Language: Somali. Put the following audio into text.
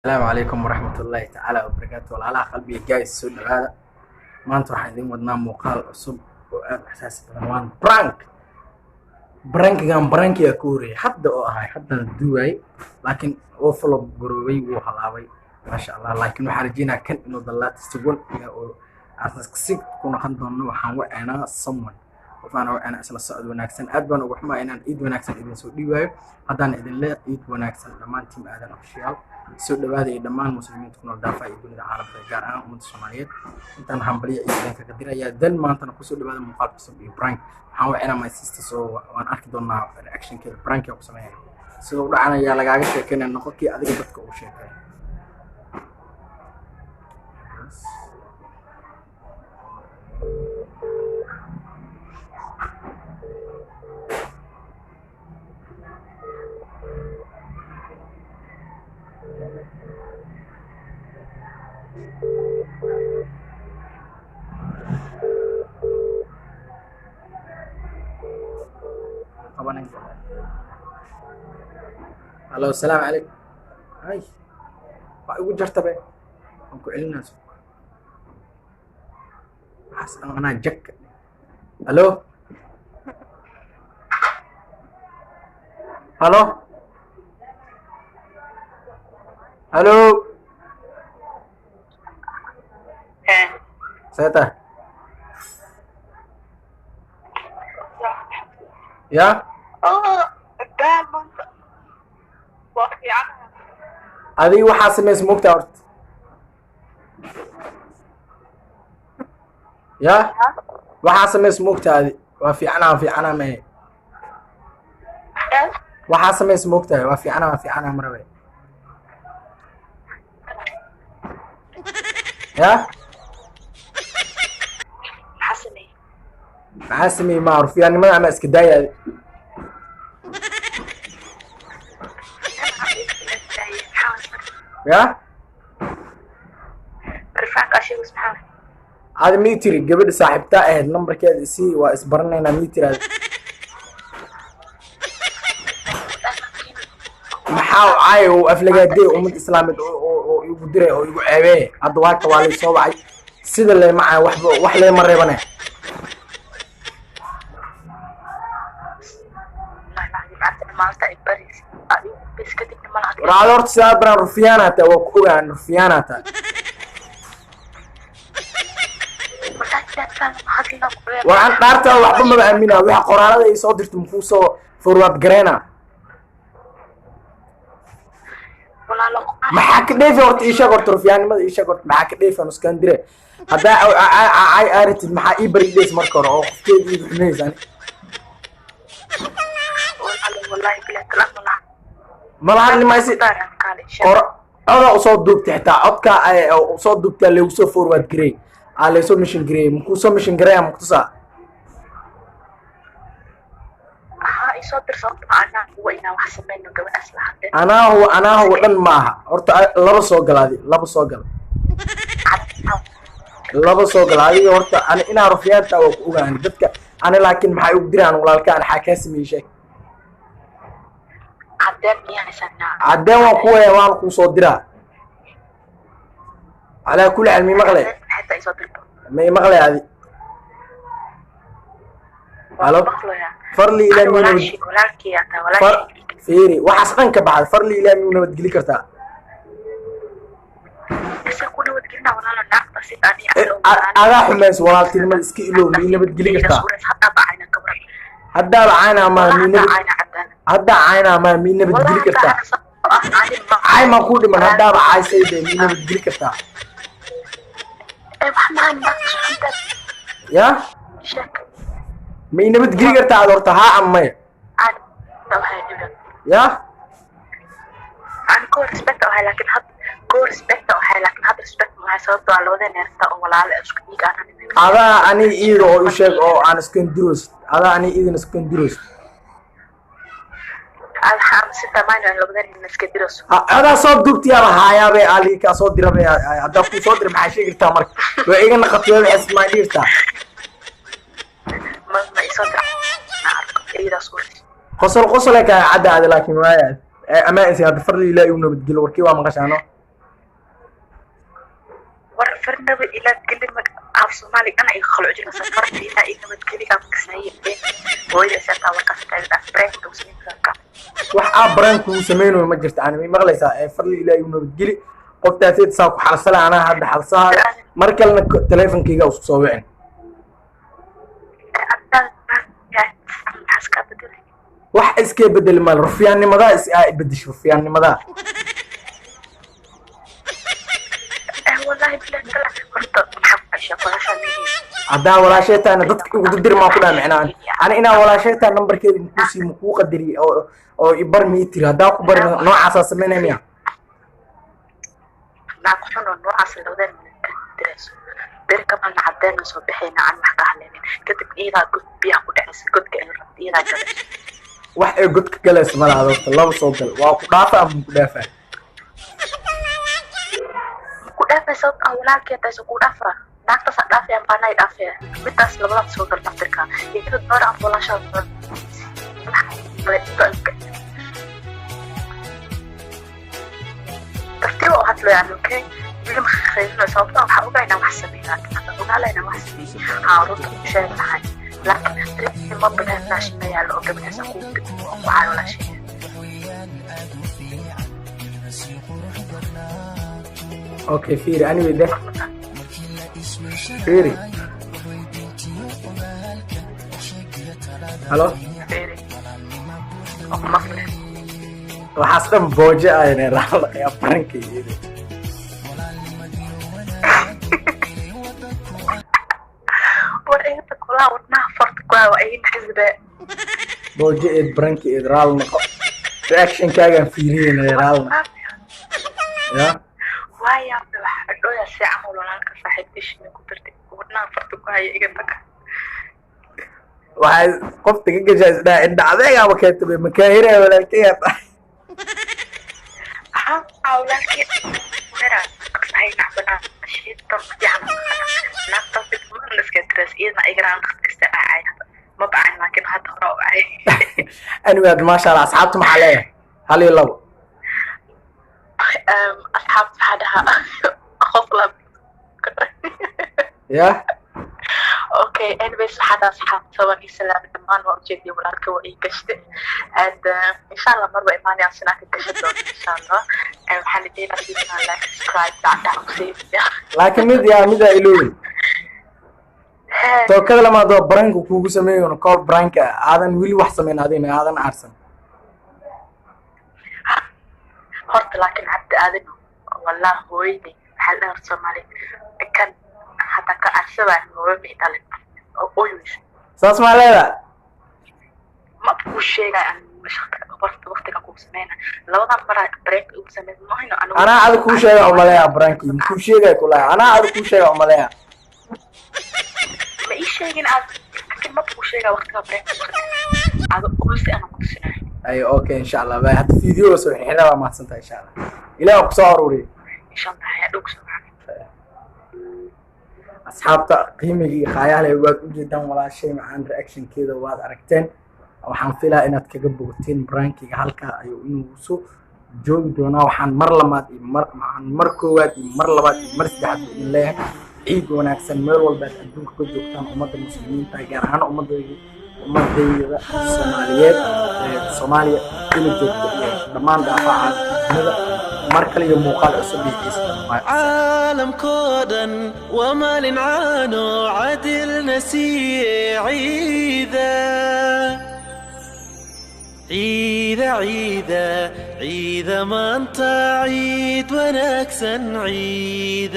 السلام عليكم ورحمة الله تعالى وبركاته والله قلبي جاي سود هذا ما أنت راح يدين ودنا مقال عصب وإحساس بنوان برانك كان برانك يا كوري حتى هاي حتى الدواي لكن وفلو جروبي وحلاوي ما شاء الله لكن وحرجينا كن إنه ضلات تقول يا أساس كسيك كنا خندون وحنو أنا صمون وفانا أنا أصل الصعد وناكسن أدبن وحما إن إيد وناكسن إذا سود دواي هذا إذا لا إيد وناكسن لما تيم هذا أفشيال soo dhawaada iyo dhammaan muslimiinta ku nool daafaha iyo dunida caalamka gaar ahaan ummadda Soomaaliyeed intaan hambaliyo iyo idinka ka dirayaa dan maantana ku soo dhawaada muuqaal cusub iyo prank waxaan wacnaa my sister soo waan arki doonaa reaction-keeda prank ku sameeyay sidoo dhacanaya lagaaga sheekeynaa noqonkii adiga dadka uu sheekay Halo, السلام عليكم. هاي. Pak ibu jarta be. Aku elna sok. Has ana jak. Halo. Halo. Halo. Saya tah. Ya? Oh, الدال وفي عنها هذه waxaa sameys moogta horta ya waxaa sameys moogta hadi waa fiicana ma waxaa sameys moogta waa fiicana marwe ya حسني maxaa ma aruf yani ma ama iska daayay ya رفعك أشياء سبحانه هذا ميتري قبل صاحبته اهد نمبر كذا سي واسبرنا ميتري هذا maxaa caay oo aflagaadey ummad islaamid oo igu diray oo igu ceebay hadda waa ka waalay soo wacay sida leey macaa wax leey mareebane raad horta saabran rufiyaanata waa ku ogaan rufiyaanata waan dhaarta waxba ma aamina waxa qoraalada ay soo dirto muxuu soo forward gareena maxaa ka dheefi horta isha horta rufiyaanimada isha horta maxaa ka dheefi nuskan dire hada ay aritid maxaa ii bari dees marka hore oo qofkeedii xumeeysan والله بلا كلام malahan nimaysi oda usoo duubtay xitaa codka ay usoo duubtay lagu soo forward gareey ala soo mission gareey muxuu soo mission gareey ama kutusa ها يصدر صوت أنا وإنا وحسب إنه جو أسلحة أنا هو دن maaha horta laba soo galaadi laba soo galaadi horta ana ina rufiyaanta oo ku ogaan dadka ana laakiin maxay u diraan walaalka ana xakaa sameeyay عدين وقوة وان كوسو درا على كل علم مغلي حتى يصدر ما مغلي هذه الو فرلي الى مين فيري وحسقنك بعد فرلي الى مين ودقلي كرتا انا حماس والالتي لما اسكي له مين ودقلي كرتا هدا بعينا ما مين هدا عينا ما مين بدقلي كرتا عاي ما كودي من هدا بعاي سيدي مين بدقلي كرتا يا مين بدقلي كرتا هدورتا ها عمي يا أنا كور ريسبكت أوها لكن هاد ريسبكت ما يصدق على وذا نرتا أو ولا على أسكنيك هذا أنا إيدو أو يشيك أو أنا سكندروس هذا أنا إيدو سكندروس هذا صوت دكتي يا هايا بي علي كصوت دربي هذا كو صوت درب حشي قلت مرك وإيجا نخطيه بحس ما ديرتا ما يصدق إذا صورتي قصل لك عدا هذا لكن ما أما إنسي هذا فرلي لا يوم بتقول وركي وما قشانه ورفرنا إلى كلمة عف صومالي أنا يخلع جل سفر فيها إنما كلمة كسنية وإذا سأتا وقفت الأفراد توصلين ذاك wax brand ku sameeyno ma jirto aan maqlaysaa ee fadli ilaahay uu nabadgeli qoftaasii saa ku xalsala ana hadda xalsaha markalna teleefankayga isku soo wicin wax iska bedel mal rufiyaannimada is ay bedesho rufiyaannimada والله بلا طلع horta maxaa shaqada hadaa walaashaytaana dadka ugu dir ma ku dhaamicnaan ana ina walaashaytaa numberkeeda ku sii ku qadari oo ibar meetir hadaa ku bar noocaas sameeynaya ma ku xun noocaas loodan direeso berka ma cadeen soo bixina aan wax ka hadlaynin kadib ila gud biya ku dhacaysa godka in rabtiyada galayso wax ay godka galayso ma laha laba soo gal waa ku dhaafa ama ku dhaafa صوت أولاد كده يسقون أفرا ناقص صدق في أمبارح يدافع بتأس لبلا صوت المتركة يكتب دور أفضل شاب تفتيو هاتلو يعني أوكي بيجي خلينا صوت أو حقوق أنا محسبين لكن أنا أنا محسبين هارون شيء معي لكن تريد ما بدنا ناشي ما يعلو قبل يسقون وعلى ولا شيء اوكي فيري اني وده فيري الو فيري وحاسم بوجه انا راح يا فرانكي وأنت كلها ورناها فرط كلها وأي حزب بوجه برانكي ادرال نقو رياكشن كاغان فيري ادرال يا وايا waxaa dhooya si camal walaalka saaxiibtiisna ku dirtay wadnaha farta ku haya iga taga waxay qofta ka gashaa inda adeega ma keentay ma ka hiray walaalkay awlaalkii wera ay nacbana shiitan fiican naaqta bidman iska stress iyadna igraan kasta ay ma bacaan laakiin hadda hore oo ay anigad ma sha Allah asxaabtu maxaa leeyahay hal iyo labo أصحاب هذا أخطلب يا أوكي أنا بس هذا أصحاب سواء سلام الإيمان وأوجدي ولا كوي كشت and إن شاء الله مرة إيماني أصنع كشت إن شاء الله وحنجي نجيبنا لايك سبسكرايب بعد أكسيب لكن ميديا إلوي تو كذا لما دو برانك وكوكو سميه ونقول برانك هذا ويلي واحد سمين هذا عارسن horta laakiin cabdi aadin wallahi hooyadii maxaa la Soomaali kan hada ka arsada hooyadii dhalay oo ooyis saas ma leeyahay ma ku sheegay aan shaqada waqtiga ku sameeyna labadan maraa break u sameeyay ma hayno ana aad ku sheegay oo maleeyaa branki ku sheegay kula ana aad ku sheegay oo maleeyaa ma ii sheegin aad laakiin ma ku sheegay waqtiga break aad ku si ana ku sinay اي اوكي ان شاء الله باي حتى فيديو سو خيرها ما حسنت ان شاء الله الى اقصى اروري ان شاء الله يا دوك اصحابتا قيمي خيالي waad u jeedaan walaashay macaan reaction keeda waad aragteen waxaan filaa inaad kaga bogoteen brankiga halka ayuu inuu soo joogi doona waxaan mar lamaad iyo mar koowaad iyo mar labaad iyo mar saddexaad in leeyahay ciid wanaagsan meel walba adduunka ka joogtaan ummadda muslimiinta gaar ahaan ummadayda Soomaaliyeed Soomaaliya in joogto dhamaan daafaca mar kale iyo muuqaal cusub عالم كودن وما لنعانو عدل نسي عيدا عيدا عيدا عيدا ما انت عيد ونكسن عيدا